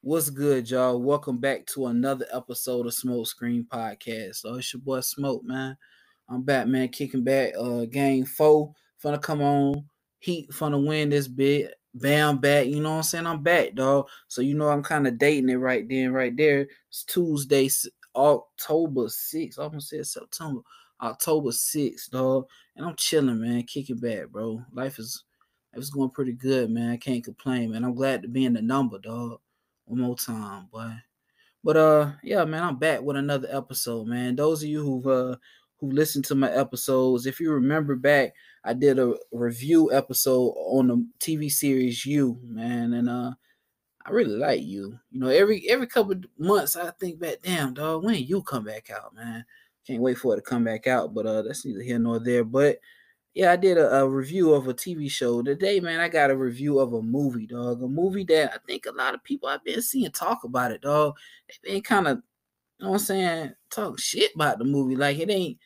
What's good, y'all? Welcome back to another episode of Smoke Screen Podcast. So it's your boy Smoke, man. I'm back, man, kicking back. Game 4, finna come on. Heat finna win this bit. Bam, back. You know what I'm saying? I'm back, dog. So you know I'm kind of dating it right then, right there. It's Tuesday, October 6th. I almost said September. October 6th, dog. And I'm chilling, man. Kicking back, bro. Life is going pretty good, man. I can't complain, man. I'm glad to be in the number, dog. One more time, boy. But yeah, man, I'm back with another episode, man. Those of you who listened to my episodes, if you remember back, I did a review episode on the TV series You, man, and I really like You. You know, every couple of months I think back, damn dog, when You come back out, man. Can't wait for it to come back out, but that's neither here nor there. But yeah, I did a review of a TV show. Today, man, I got a review of a movie, dog. A movie that I think a lot of people I've been seeing talk about it, dog. They've been kind of, you know what I'm saying, talk shit about the movie. Like it ain't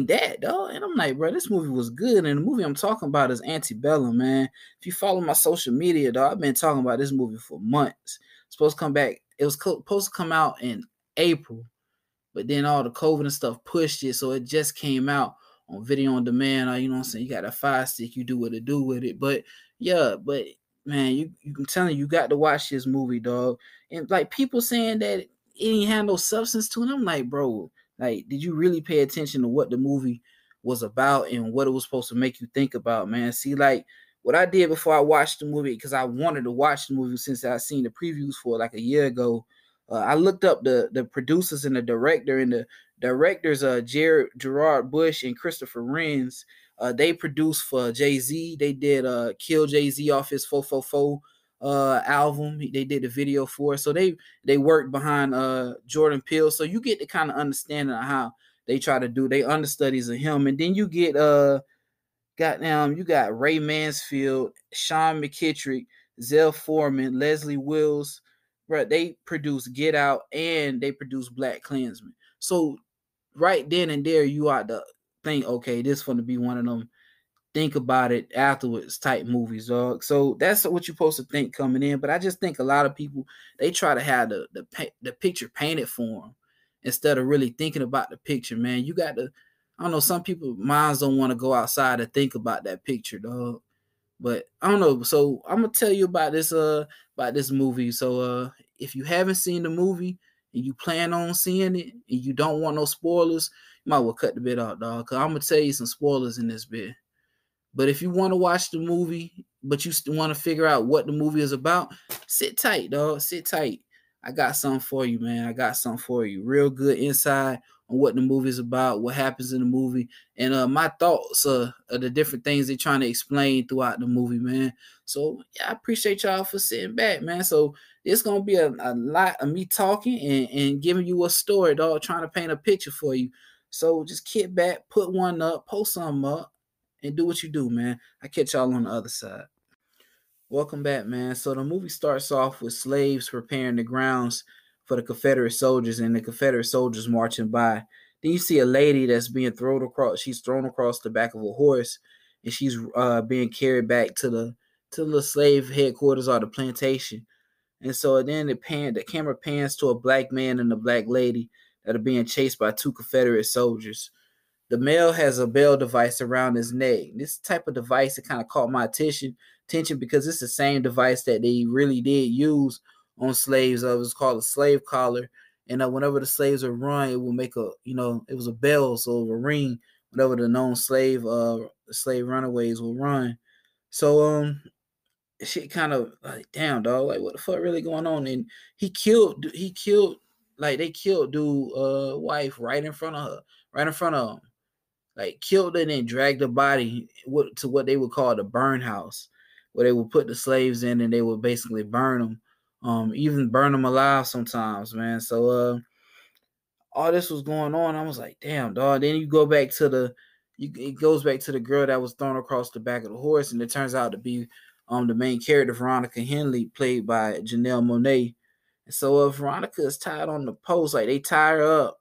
that, dog. And I'm like, bro, this movie was good. And the movie I'm talking about is Antebellum, man. If you follow my social media, dog, I've been talking about this movie for months. It's supposed to come back. It was supposed to come out in April. But then all the COVID and stuff pushed it, so it just came out on video on demand. You know what I'm saying? You got a Fire Stick, you do what it do with it. But yeah, but man, I'm telling you, you got to watch this movie, dog. And like people saying that it ain't had no substance to it. I'm like, bro, like, did you really pay attention to what the movie was about and what it was supposed to make you think about, man? See, like what I did before I watched the movie, because I wanted to watch the movie since I seen the previews for it like a year ago. I looked up the producers and the director, and the directors, Gerard Bush and Christopher Renz. They produced for Jay-Z. They did Kill Jay-Z off his 444 album. They did the video for it. So they worked behind Jordan Peele. So you get the kind of understanding of how they try to do they understudies of him. And then you get goddamn, you got Ray Mansfield, Sean McKittrick, Zell Foreman, Leslie Wills. Bro, they produced Get Out and they produced Black Klansman. So right then and there, you ought to think, okay, this is going to be one of them think about it afterwards type movies, dog. So that's what you're supposed to think coming in. But I just think a lot of people, they try to have the picture painted for them instead of really thinking about the picture, man. You got to, I don't know, some people minds don't want to go outside and think about that picture, dog. But I don't know. So I'm gonna tell you about this movie. So if you haven't seen the movie and you plan on seeing it and you don't want no spoilers, you might well cut the bit out, dog. Cause I'm gonna tell you some spoilers in this bit. But if you want to watch the movie, but you still want to figure out what the movie is about, sit tight, dog. Sit tight. I got something for you, man. I got something for you. Real good insight on what the movie is about, what happens in the movie, and my thoughts of the different things they're trying to explain throughout the movie, man. So yeah, I appreciate y'all for sitting back, man. So it's gonna be a lot of me talking and giving you a story, dog, trying to paint a picture for you. So just kick back, put one up, post something up, and do what you do, man. I catch y'all on the other side. Welcome back, man. So the movie starts off with slaves preparing the grounds for the Confederate soldiers and the Confederate soldiers marching by. Then you see a lady that's being thrown across. She's thrown across the back of a horse, and she's being carried back to the slave headquarters or the plantation. And so then the camera pans to a black man and a black lady that are being chased by two Confederate soldiers. The male has a bell device around his neck. This type of device that kind of caught my attention because it's the same device that they really did use on slaves. It was called a slave collar. And whenever the slaves would run, it would make it was a bell, so it would ring whenever the known slave runaways would run. So shit kind of like, damn, dog, like what the fuck really going on? And they killed dude wife right in front of her, right in front of him, like killed it and dragged the body to what they would call the burn house, where they would put the slaves in and they would basically burn them, even burn them alive sometimes, man. So all this was going on. I was like, damn, dog. Then you go back to it goes back to the girl that was thrown across the back of the horse, and it turns out to be the main character, Veronica Henley, played by Janelle Monáe. And so Veronica is tied on the post, like they tie her up.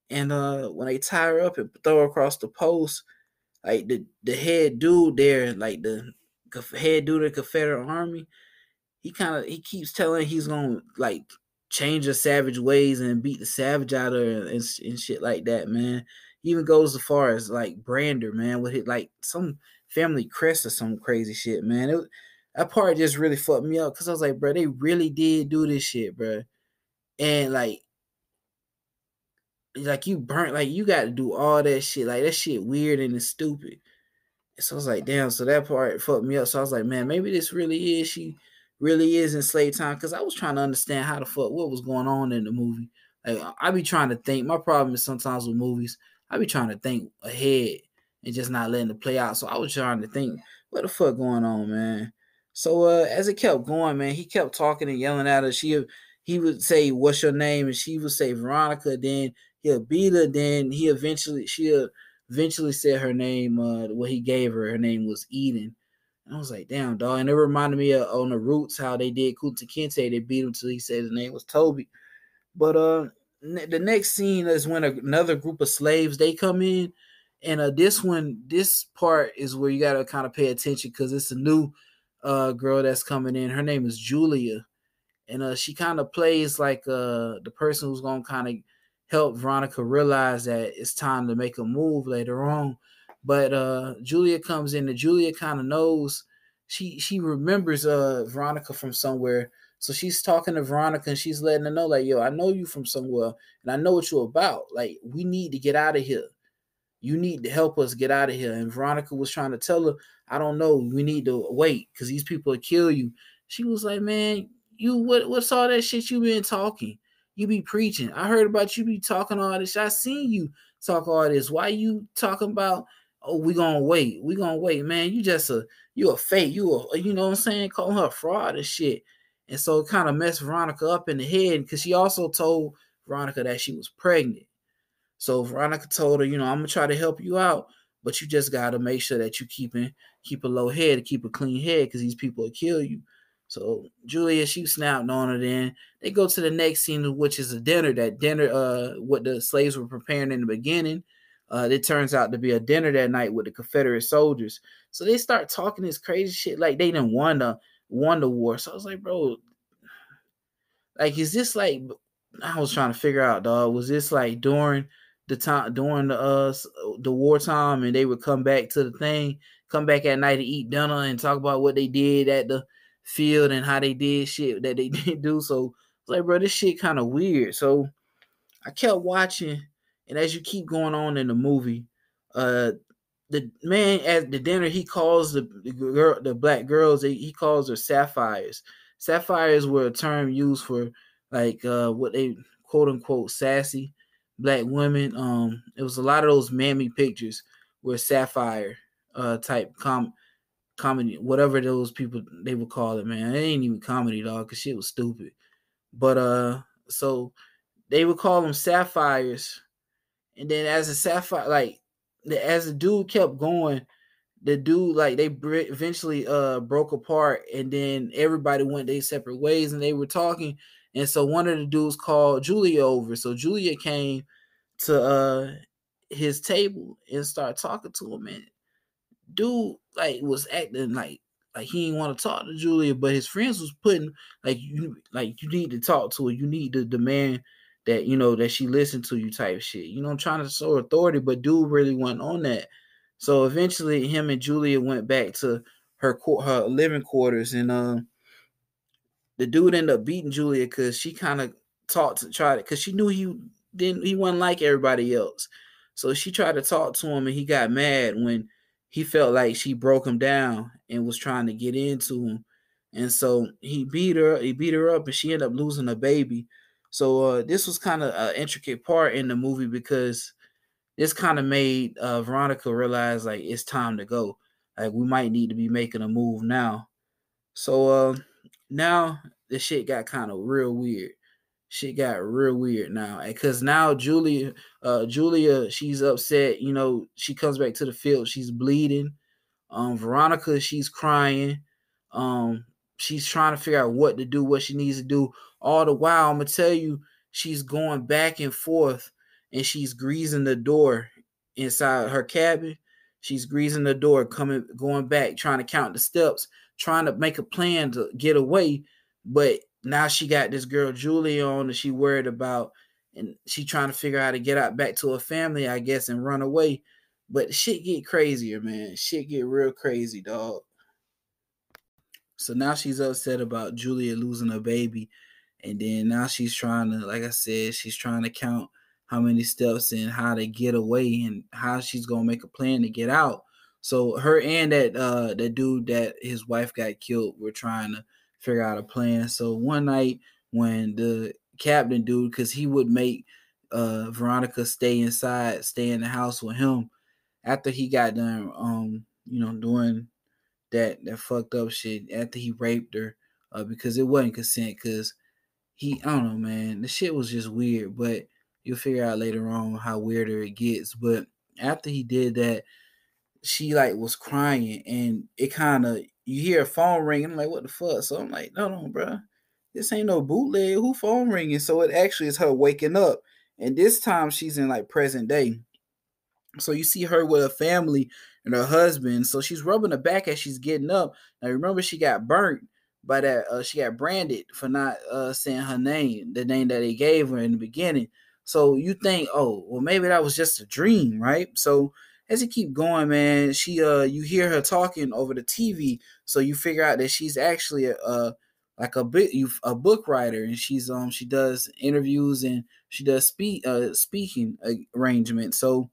And when they tie her up and throw her across the post, like the head dude there, like the head dude of the Confederate Army, he keeps telling he's gonna like change her savage ways and beat the savage out of her and shit like that, man. He even goes as far as like Brander, man, with it like some family crest or some crazy shit, man. That part just really fucked me up because I was like, bro, they really did do this shit, bro. And like you burnt, like you got to do all that shit, like that shit weird and it's stupid. So I was like, damn. So that part fucked me up. So I was like, man, maybe this really is. She really is in slave time. Because I was trying to understand how the fuck what was going on in the movie. Like I be trying to think. My problem is sometimes with movies, I be trying to think ahead and just not letting it play out. So I was trying to think, what the fuck going on, man. So as it kept going, man, he kept talking and yelling at her. He would say, "What's your name?" and she would say Veronica. Then he'll beat her. Then she'll eventually said her name, what he gave her. Her name was Eden. And I was like, damn, dog. And it reminded me of on the Roots how they did Kunta Kinte. They beat him till he said his name was Toby. But the next scene is when another group of slaves they come in, and this part is where you gotta kind of pay attention because it's a new girl that's coming in. Her name is Julia, and she kind of plays like the person who's gonna kind of help Veronica realize that it's time to make a move later on. But Julia comes in, and Julia kind of knows she remembers Veronica from somewhere. So she's talking to Veronica and she's letting her know, like, yo, I know you from somewhere and I know what you're about. Like, we need to get out of here. You need to help us get out of here. And Veronica was trying to tell her, I don't know, we need to wait because these people will kill you. She was like, man, what's all that shit you been talking? You be preaching. I heard about you be talking all this. I seen you talk all this. Why you talking about, oh, we gonna wait. We gonna wait, man. You a fake. You know what I'm saying? Calling her a fraud and shit. And so it kind of messed Veronica up in the head because she also told Veronica that she was pregnant. So Veronica told her, I'm gonna try to help you out, but you just gotta make sure that you keep a low head, keep a clean head, because these people will kill you. So Julia, she snapped on her. Then they go to the next scene, which is a dinner. That dinner, what the slaves were preparing in the beginning, it turns out to be a dinner that night with the Confederate soldiers. So they start talking this crazy shit like they didn't won the war. So I was like, bro, like, is this like? I was trying to figure out, dog. Was this like during the wartime, and they would come back to the thing, come back at night to eat dinner and talk about what they did at the field and how they did shit that they didn't do. So it's like, bro, this shit kind of weird. So I kept watching, and as you keep going on in the movie, uh, the man at the dinner, he calls the black girls, he calls her sapphires. Sapphires were a term used for like what they quote unquote sassy black women. It was a lot of those mammy pictures were sapphire type comedy, whatever those people they would call it, man. It ain't even comedy, dog, because shit was stupid. But so they would call them sapphires, and then as a sapphire, like as the dude kept going, the dude like they eventually broke apart, and then everybody went their separate ways, and they were talking, and so one of the dudes called Julia over. So Julia came to his table and started talking to him, and dude like was acting like he didn't want to talk to Julia, but his friends was putting like you need to talk to her, you need to demand that that she listen to you type shit. I'm trying to show authority, but dude really wasn't on that. So eventually, him and Julia went back to her living quarters, and the dude ended up beating Julia because she kind of talked to try to, because she knew he wasn't like everybody else. So she tried to talk to him, and he got mad when he felt like she broke him down and was trying to get into him. And so he beat her up, and she ended up losing a baby. So this was kind of an intricate part in the movie because this kind of made Veronica realize like it's time to go. Like we might need to be making a move now. So now the shit got kind of real weird. Shit got real weird now, because now Julia, she's upset. She comes back to the field. She's bleeding. Veronica, she's crying. Um, she's trying to figure out what to do, what she needs to do. All the while, I'm gonna tell you, she's going back and forth, and she's greasing the door inside her cabin. She's greasing the door, going back, trying to count the steps, trying to make a plan to get away, but now she got this girl Julia on that she worried about, and she trying to figure out how to get out back to her family, I guess, and run away. But shit get crazier, man. Shit get real crazy, dog. So now she's upset about Julia losing her baby. And then now she's trying to, like I said, she's trying to count how many steps and how to get away and how she's gonna make a plan to get out. So her and that dude that his wife got killed were trying to figure out a plan. So one night when the captain dude, because he would make Veronica stay inside, stay in the house with him after he got done doing that fucked up shit after he raped her because it wasn't consent because I don't know, man. The shit was just weird, but you'll figure out later on how weirder it gets. But after he did that, she like was crying, and it kind of you hear a phone ring. I'm like, what the fuck? So I'm like, no, bro, this ain't no bootleg. Who phone ringing? So it actually is her waking up, and this time she's in like present day. So you see her with her family and her husband. So she's rubbing her back as she's getting up. Now remember, she got burnt by that. She got branded for not saying her name, the name that they gave her in the beginning. So you think, oh, well, maybe that was just a dream, right? So as you keep going, man, she you hear her talking over the TV. So you figure out that she's actually like a book writer, and she does interviews and she does speaking arrangements. So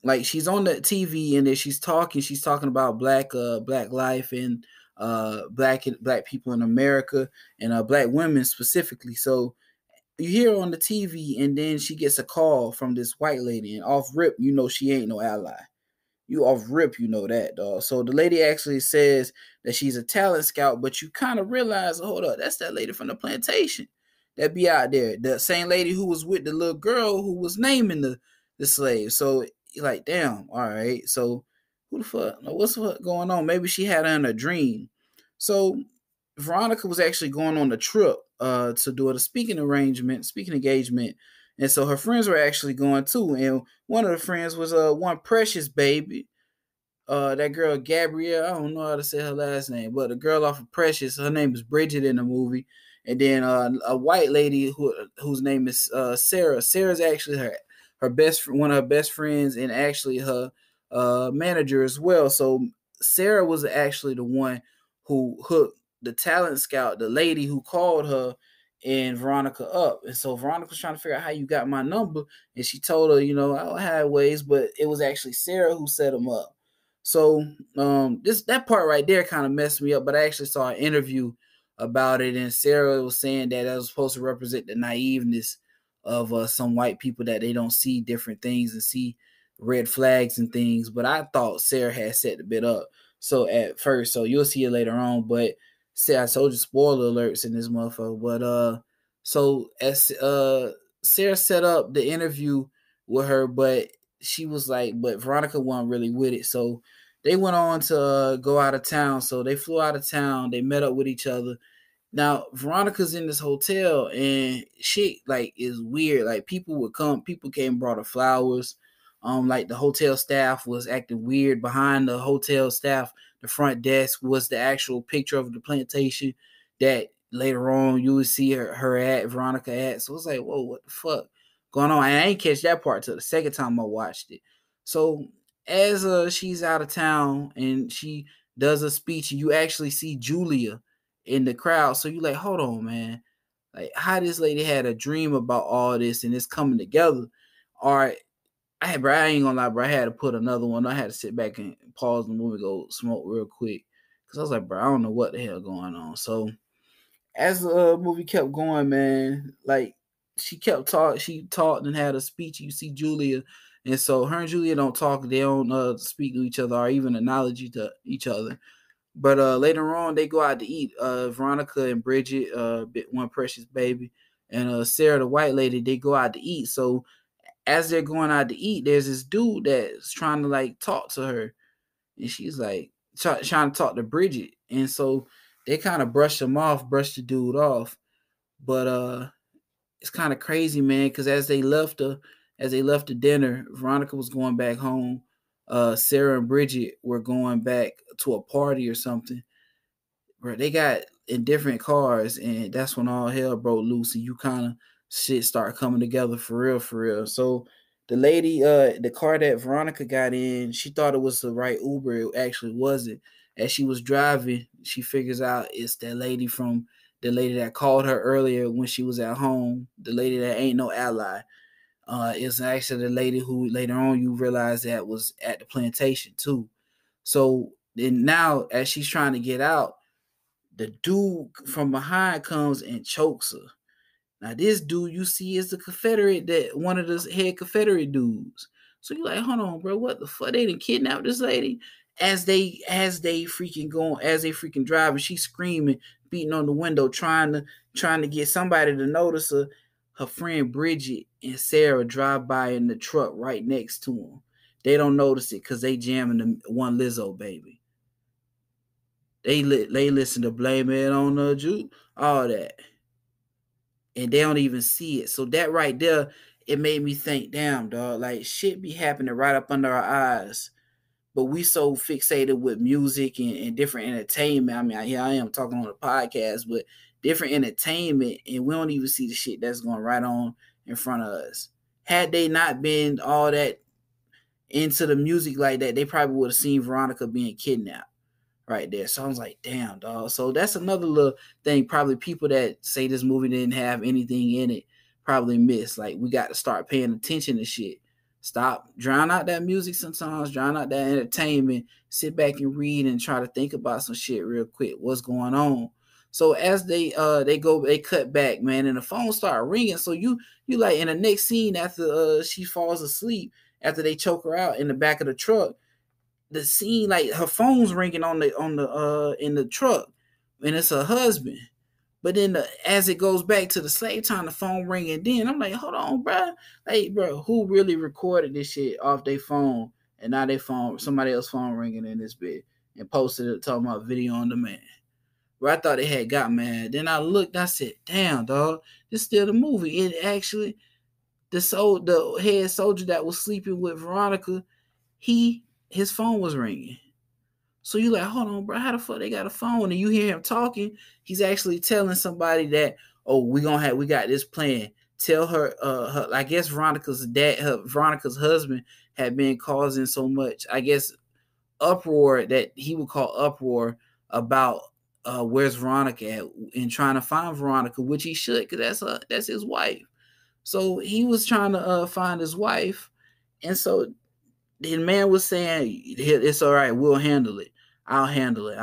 like she's on the TV and then she's talking about black life and black people in America and black women specifically. So you hear her on the TV and then she gets a call from this white lady, and off rip, you know she ain't no ally. You off rip, you know that, dog. So the lady actually says that she's a talent scout, but you kind of realize, hold up, that's that lady from the plantation that be out there. The same lady who was with the little girl who was naming the slave. So you're like, damn, all right. So who the fuck? What's going on? Maybe she had her in a dream. So Veronica was actually going on a trip to do a speaking engagement. And so her friends were actually going too. And one of the friends was one precious baby. That girl Gabrielle, I don't know how to say her last name, but the girl off of Precious, her name is Bridget in the movie. And then a white lady whose name is Sarah. Sarah's actually her one of her best friends, and actually her manager as well. So Sarah was actually the one who hooked the talent scout, the lady who called her and Veronica up. And so Veronica was trying to figure out how you got my number, and she told her, I don't have ways, but it was actually Sarah who set him up. So that part right there kind of messed me up, but I actually saw an interview about it, and Sarah was saying that was supposed to represent the naiveness of some white people, that they don't see different things and see red flags and things. But I thought Sarah had set the bit up. So at first, so you'll see it later on. But say I told you spoiler alerts in this motherfucker. But so as Sarah set up the interview with her, but she was like, but Veronica wasn't really with it. So they went on to go out of town. So they flew out of town. They met up with each other. Now Veronica's in this hotel, and shit like is weird. Like people came and brought her flowers. Like the hotel staff was acting weird. Behind the hotel staff, the front desk was the actual picture of the plantation that later on you would see her at, Veronica at. So it's like, whoa, what the fuck going on? I ain't catch that part till the second time I watched it. So as she's out of town and she does a speech, you actually see Julia in the crowd. So you like, hold on, man. Like how this lady had a dream about all this and it's coming together. All right. I ain't gonna lie, bro. I had to put another one. I had to sit back and pause the movie, go smoke real quick. Cause I was like, bro, I don't know what the hell going on. So as the movie kept going, man, like she talked and had a speech. You see Julia, and so her and Julia don't talk. They don't speak to each other or even acknowledge each other. But later on, they go out to eat. Veronica and Bridget, one precious baby, and Sarah, the white lady, they go out to eat. So as they're going out to eat, there's this dude that's trying to like talk to her, and she's like trying to talk to Bridget, and so they kind of brush the dude off. But it's kind of crazy, man, because as they left the dinner, Veronica was going back home. Sarah and Bridget were going back to a party or something. bro, they got in different cars, and that's when all hell broke loose, and you kind of shit start coming together for real, for real. So the lady, the car that Veronica got in, she thought it was the right Uber. It actually wasn't. As she was driving, she figures out it's that lady from the lady that called her earlier when she was at home. The lady that ain't no ally. It's actually the lady who later on you realize that was at the plantation too. So then now, as she's trying to get out, the dude from behind comes and chokes her. Now this dude you see is the Confederate, that one of the head Confederate dudes. So you're like, hold on, bro, what the fuck? They done kidnapped this lady? As they freaking going, as they freaking driving, she's screaming, beating on the window, trying to get somebody to notice her. Her friend Bridget and Sarah drive by in the truck right next to them. They don't notice it because they jamming the one Lizzo baby. They listen to Blame It on the Jew, all that, and they don't even see it. So that right there, it made me think, damn, dog, like shit be happening right up under our eyes. But we so fixated with music and different entertainment. I mean, here I am talking on the podcast, but different entertainment, and we don't even see the shit that's going right on in front of us. Had they not been all that into the music like that, they probably would have seen Veronica being kidnapped right there. So I was like, damn, dog. So that's another little thing probably people that say this movie didn't have anything in it probably miss. Like, we got to start paying attention to shit. Stop, drown out that music sometimes, drown out that entertainment, sit back and read and try to think about some shit real quick. What's going on? So as they cut back, man, and the phone started ringing. So you like in the next scene after she falls asleep, after they choke her out in the back of the truck, the scene, like her phone's ringing on the in the truck, and it's her husband. But then as it goes back to the slave time, the phone ringing. Then I'm like, hold on, bro. Hey, bro, who really recorded this shit off their phone, and now their phone, somebody else's phone ringing in this bit, and posted it talking about video on demand. Where I thought they had got mad. Then I looked, I said, damn, dog, this is still the movie. It actually, the head soldier that was sleeping with Veronica, his phone was ringing. So you like, hold on, bro, how the fuck they got a phone? And you hear him talking, he's actually telling somebody that, oh, we got this plan. Tell her, I guess Veronica's husband had been causing so much, I guess, uproar that he would call uproar about where's Veronica at, and trying to find Veronica, which he should, because that's his wife. So he was trying to find his wife, and so the man was saying, it's all right, we'll handle it. I'll handle it.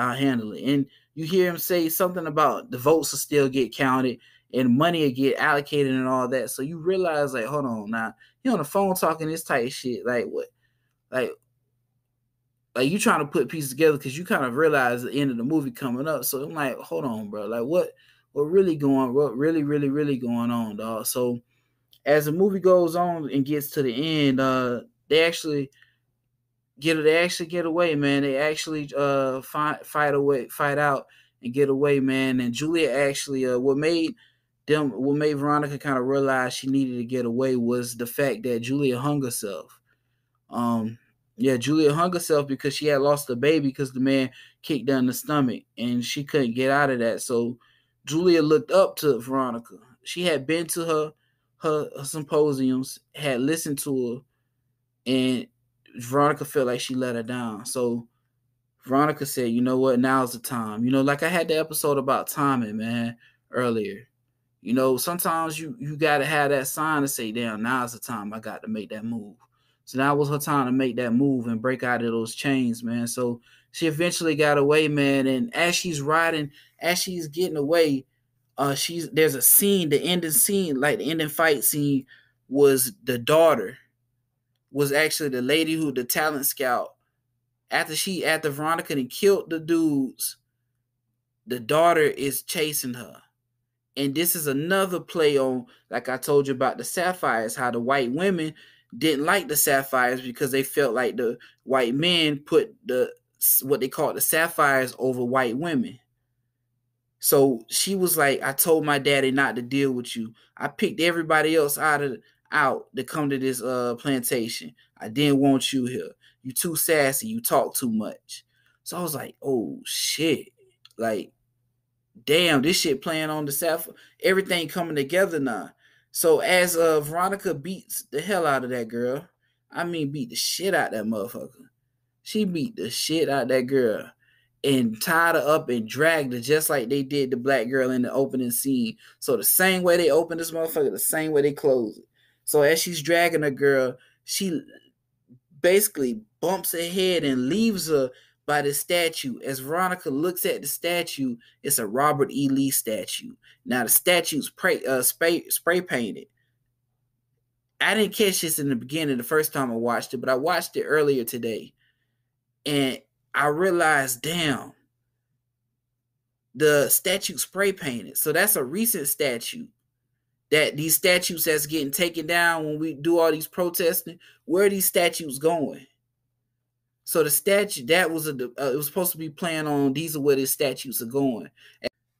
And you hear him say something about the votes will still get counted and money will get allocated and all that. So you realize, like, hold on, now he on the phone talking this type of shit. Like, what? Like you trying to put pieces together because you kind of realize the end of the movie coming up. So I'm like, hold on, bro. Like, what really going on, dog? So as the movie goes on and gets to the end, they actually get away, man. They actually fight out and get away, man. And Julia actually what made Veronica kind of realize she needed to get away was the fact that Julia hung herself. Julia hung herself because she had lost the baby because the man kicked her in the stomach and she couldn't get out of that. So Julia looked up to Veronica. She had been to her symposiums, had listened to her, and Veronica felt like she let her down. So Veronica said, you know what, now's the time. You know, like I had the episode about timing, man, earlier. You know, sometimes you got to have that sign to say, damn, now's the time I got to make that move. So now was her time to make that move and break out of those chains, man. So she eventually got away, man. And as she's getting away, there's a scene, the ending fight scene was the daughter was actually the lady who the talent scout. After Veronica had killed the dudes, the daughter is chasing her. And this is another play on, like I told you about the sapphires, how the white women didn't like the sapphires because they felt like the white men put what they called the sapphires over white women. So she was like, I told my daddy not to deal with you. I picked everybody else out to come to this plantation. I didn't want you here. You too sassy. You talk too much. So I was like, oh shit. Like, damn, this shit playing on the South, everything coming together now. So as Veronica beats the hell out of that girl, I mean beat the shit out that motherfucker. She beat the shit out that girl and tied her up and dragged her just like they did the black girl in the opening scene. So the same way they opened this motherfucker, the same way they close it. So as she's dragging the girl, she basically bumps her head and leaves her by the statue. As Veronica looks at the statue, it's a Robert E. Lee statue. Now the statue's spray painted. I didn't catch this in the beginning the first time I watched it, but I watched it earlier today. And I realized, damn, the statue spray painted. So that's a recent statue. That these statues that's getting taken down when we do all these protesting, where are these statues going? So the statue that was it was supposed to be playing on these are where these statues are going.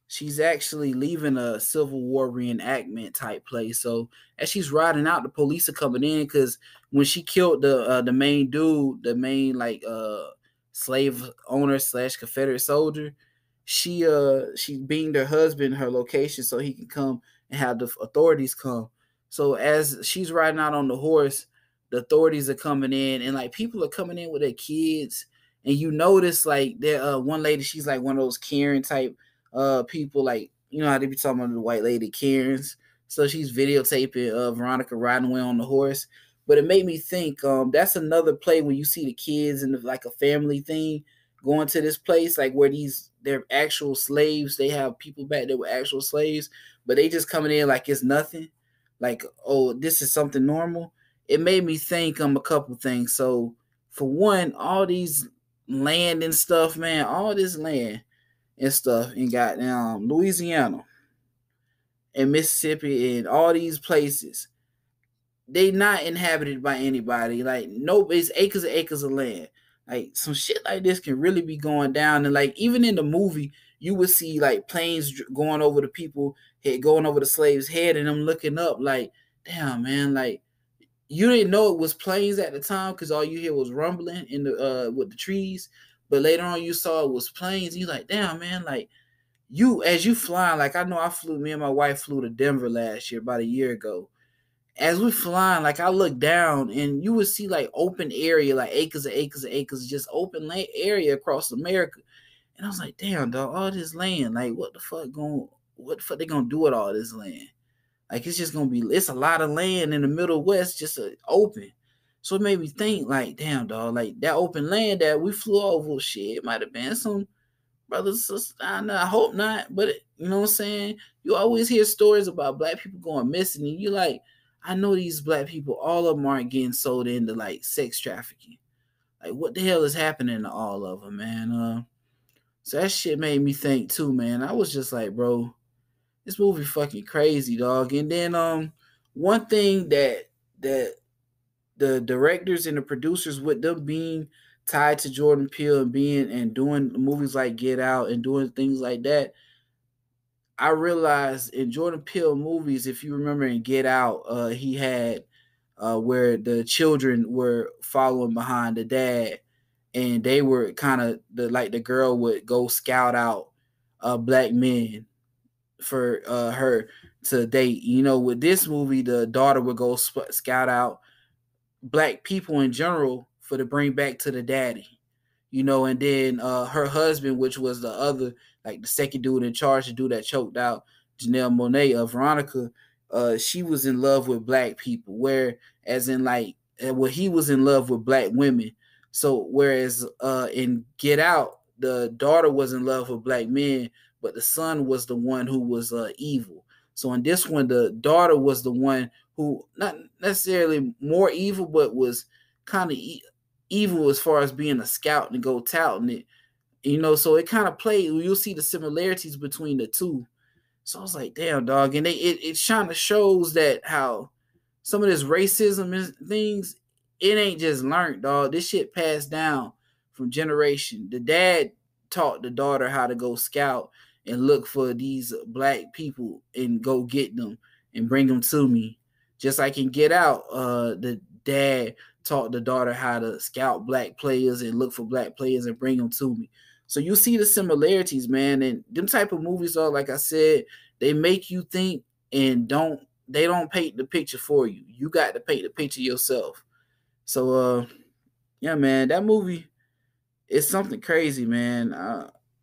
She's actually leaving a Civil War reenactment type place. So as she's riding out, the police are coming in because when she killed the main dude, the main slave owner / Confederate soldier, she beamed her husband her location so he can come and have the authorities come. So as she's riding out on the horse, the authorities are coming in and like people are coming in with their kids, and you notice like there one lady, she's like one of those Karen type people, like you know how they be talking about the white lady Karens. So she's videotaping Veronica riding away on the horse. But it made me think that's another play when you see the kids and like a family thing going to this place, like where they're actual slaves. They have people back there with actual slaves, but they just coming in like it's nothing. Like, oh, this is something normal. It made me think a couple things. So for one, all these land and stuff, man, all this land and stuff in goddamn Louisiana and Mississippi and all these places, they not inhabited by anybody. Like nobody's acres and acres of land. Like some shit like this can really be going down. And like even in the movie, you would see like planes going over the people, going over the slaves' head, and them looking up like, damn man, like you didn't know it was planes at the time because all you hear was rumbling in the with the trees. But later on, you saw it was planes. And you're like, damn man, like you as you flying. Like I know me and my wife flew to Denver last year, about a year ago. As we're flying, like I look down and you would see like open area, like acres and acres and acres, just open area across America. And I was like, damn, dog, all this land, like what the fuck they gonna do with all this land? Like it's just gonna be, it's a lot of land in the Middle West, just open. So it made me think, like, damn, dog, like that open land that we flew over, shit, it might have been some brothers, sisters. I hope not, but you know what I'm saying? You always hear stories about black people going missing, and you're like, I know these black people, all of them aren't getting sold into like sex trafficking. Like, what the hell is happening to all of them, man? So that shit made me think too, man. I was just like, bro, this movie fucking crazy, dog. And then one thing that the directors and the producers, with them being tied to Jordan Peele and doing movies like Get Out and doing things like that, I realized in Jordan Peele movies, if you remember in Get Out, he had where the children were following behind the dad, and they were kind of the girl would go scout out black men for her to date. You know, with this movie, the daughter would go scout out black people in general for to bring back to the daddy. You know, and then her husband, which was the other, like the second dude in charge, the dude that choked out Janelle Monáe, Veronica, she was in love with black people, whereas in he was in love with black women. So whereas in Get Out, the daughter was in love with black men, but the son was the one who was evil. So in this one, the daughter was the one who not necessarily more evil, but was kind of evil as far as being a scout and go touting it, you know. So it kind of played. You'll see the similarities between the two. So I was like, damn, dog. And it kind of shows that how some of this racism and things, it ain't just learned, dog. This shit passed down from generation. The dad taught the daughter how to go scout and look for these black people and go get them and bring them to me. Just like in Get Out, the dad taught the daughter how to scout black players and look for black players and bring them to me. So you see the similarities, man. And them type of movies are, like I said, they make you think and they don't paint the picture for you. You got to paint the picture yourself. So yeah, man, that movie is something crazy, man.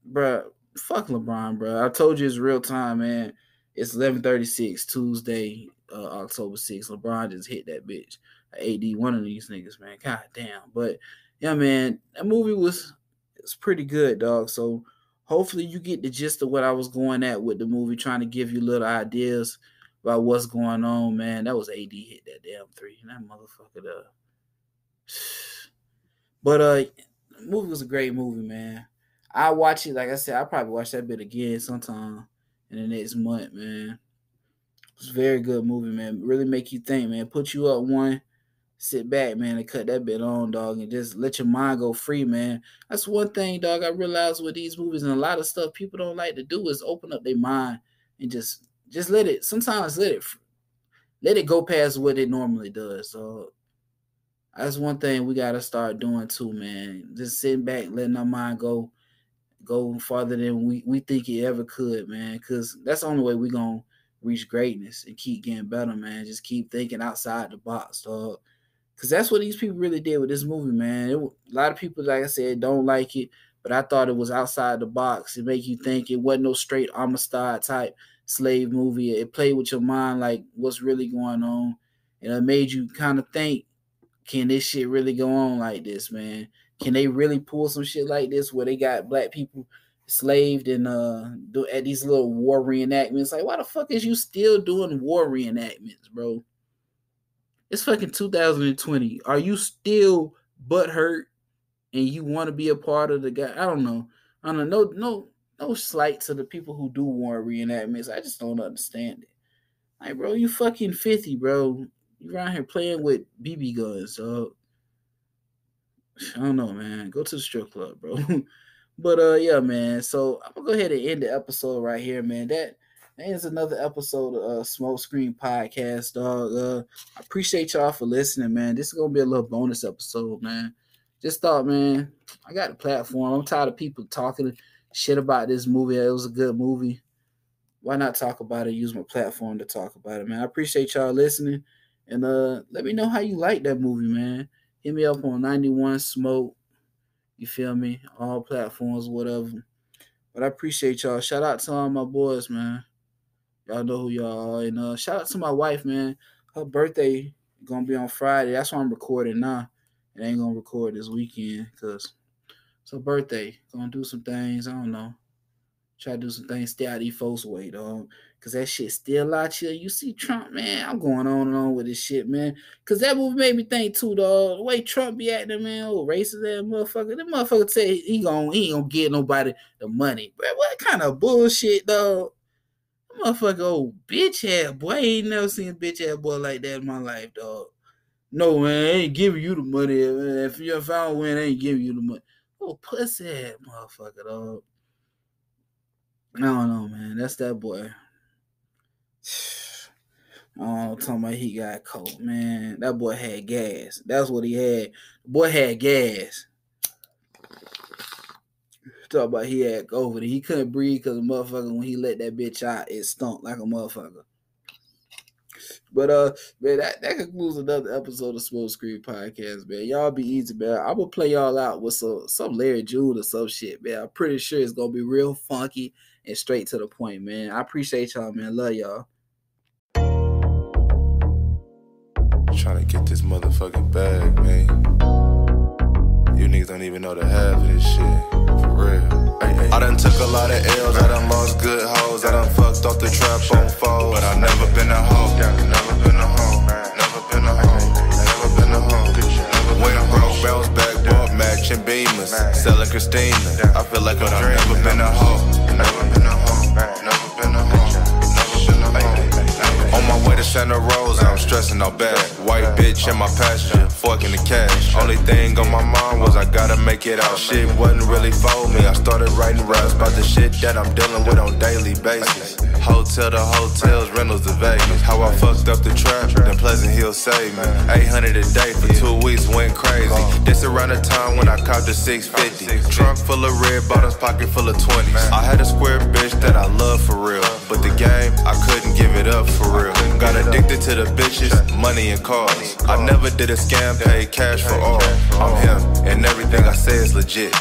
Bruh, fuck LeBron, bruh. I told you it's real time, man. It's 11:36 Tuesday, October 6th. LeBron just hit that bitch. AD, one of these niggas, man. God damn. But yeah, man, that movie was pretty good, dog. So hopefully you get the gist of what I was going at with the movie, trying to give you little ideas about what's going on, man. That was AD hit that damn three. That motherfucker there. But the movie was a great movie, man. I watch it, like I said, I'll probably watch that bit again sometime in the next month, man. It's a very good movie, man. Really make you think, man. Put you up one, sit back, man, and cut that bit on, dog, and just let your mind go free, man. That's one thing, dog, I realized with these movies and a lot of stuff people don't like to do is open up their mind and just let it, sometimes let it go past what it normally does. So that's one thing we got to start doing too, man. Just sitting back, letting our mind go farther than we think it ever could, man, because that's the only way we're going to reach greatness and keep getting better, man. Just keep thinking outside the box, dog. Because that's what these people really did with this movie, man. A lot of people, like I said, don't like it, but I thought it was outside the box. It make you think. It wasn't no straight Amistad type slave movie. It played with your mind, like what's really going on. And it made you kind of think, can this shit really go on like this, man? Can they really pull some shit like this where they got black people slaved and at these little war reenactments? Like, why the fuck is you still doing war reenactments, bro? It's fucking 2020. Are you still butthurt and you want to be a part of the guy? I don't know. No slight to the people who do war reenactments. I just don't understand it. Like, bro, you fucking 50, bro. You around here playing with BB guns, so I don't know, man. Go to the strip club, bro. But yeah, man. So I'm gonna go ahead and end the episode right here, man. That is another episode of Smoke Screen Podcast, dog. I appreciate y'all for listening, man. This is gonna be a little bonus episode, man. Just thought, man, I got the platform. I'm tired of people talking shit about this movie. It was a good movie. Why not talk about it? Use my platform to talk about it, man. I appreciate y'all listening. And let me know how you like that movie, man. Hit me up on 91 Smoke. You feel me? All platforms, whatever. But I appreciate y'all. Shout out to all my boys, man. Y'all know who y'all are. And shout out to my wife, man. Her birthday gonna be on Friday. That's why I'm recording now. I ain't gonna record this weekend because it's her birthday. Gonna do some things. I don't know. Try to do some things, stay out these folks' way, dog. Because that shit still out here. You see Trump, man, I'm going on and on with this shit, man. Because that movie made me think, too, dog. The way Trump be acting, man, old racist ass motherfucker. That motherfucker say he ain't gonna give nobody the money. Bro, what kind of bullshit, dog? That motherfucker, old bitch-ass boy. I ain't never seen a bitch-ass boy like that in my life, dog. No, man, I ain't giving you the money. Man. If I don't win, I ain't giving you the money. Oh, pussy-ass motherfucker, dog. I don't know, man. That's that boy. Oh, talking about he got coke, man. That boy had gas. That's what he had. The boy had gas. Talk about he had COVID. He couldn't breathe because the motherfucker, when he let that bitch out, it stunk like a motherfucker. But man, that concludes another episode of Smoke Screen Podcast, man. Y'all be easy, man. I'm gonna play y'all out with some Larry June or some shit, man. I'm pretty sure it's gonna be real funky and straight to the point, man. I appreciate y'all, man. Love y'all. Trying to get this motherfucking bag, man. You niggas don't even know the half of this shit. For real. I done took a lot of L's, I done lost good hoes, I done fucked off the trap on foes. But I never been a hoe, never been a hoe, never been a hoe, never been a hoe. Went broke, bounce back, bought matching Beamers, selling Christina. I feel like I've never been a hoe, never been a hoe, never been a hoe. On my way to Santa Rosa, I'm stressing out bad. White bitch in my passenger, fucking the cash. Only thing on my mind was I gotta make it out. Shit wasn't really for me. I started writing raps about the shit that I'm dealing with on daily basis. Hotel to hotels, rentals to Vegas. How I fucked up the trap, then Pleasant Hill saved me. 800 a day for 2 weeks, went crazy. This around the time when I copped a 650. Trunk full of red bottoms, pocket full of 20s. I had a square bitch that I love for real, but the game, I couldn't give it up for real. Got addicted to the bitches, money and cars. I never did a scam, paid cash for all. I'm him, and everything I say is legit.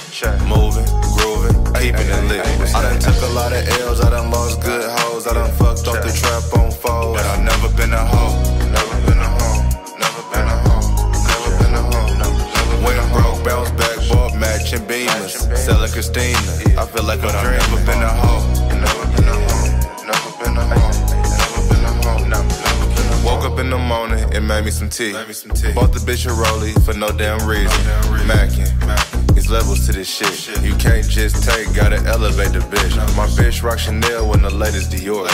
Moving, grooving, keeping it lit. I done took a lot of L's, I done lost good hoes. I done fucked off the trap on foes. But I never been a hoe, never been a hoe, never been a hoe, never been a hoe. When I'm broke, bounce back, bought matching Beamers, selling Christina. I feel like I'm never been a hoe, never been a hoe, never been a hoe, never been a hoe, never been a hoe. Woke up in the morning and made me some tea. Bought the bitch a rollie for no damn reason. Mackin'. It's levels to this shit. You can't just take, gotta elevate the bitch. My bitch rock Chanel when the latest Dior.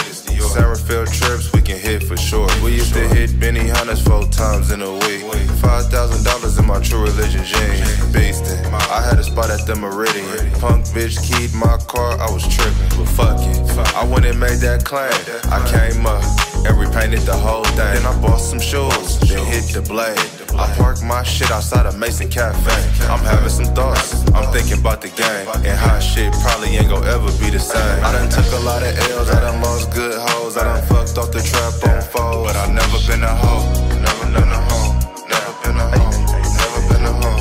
Sarahfield trips, we can hit for sure. We used to hit Benny Hunters 4 times in a week. $5,000 in my True Religion jeans. Beastin', I had a spot at the Meridian. Punk bitch keyed my car, I was trippin'. But fuck it, I went and made that claim. I came up and repainted the whole thing. Then I bought some shoes, then hit the blade. I parked my shit outside of Mason Cafe. I'm having some thoughts, I'm thinking about the game, and how shit probably ain't gon' ever be the same. I done took a lot of L's, I done lost good hoes. I done fucked off the trap on foes. But I never been a hoe, never been a hoe, never been a hoe, never been a hoe.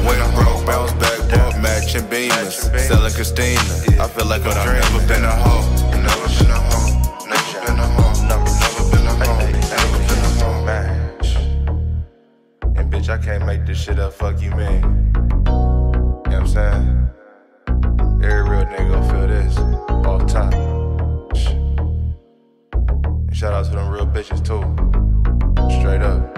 When I'm broke, bounce back, bought matching Beamers, selling Christina. I feel like I'm never been a hoe, never been a hoe, never been a hoe, never been a hoe, never been a hoe. Match. And bitch, I can't make this shit up, fuck you mean. You know what I'm saying? Every real nigga gon' feel this, off top. And shout out to them real bitches too, straight up.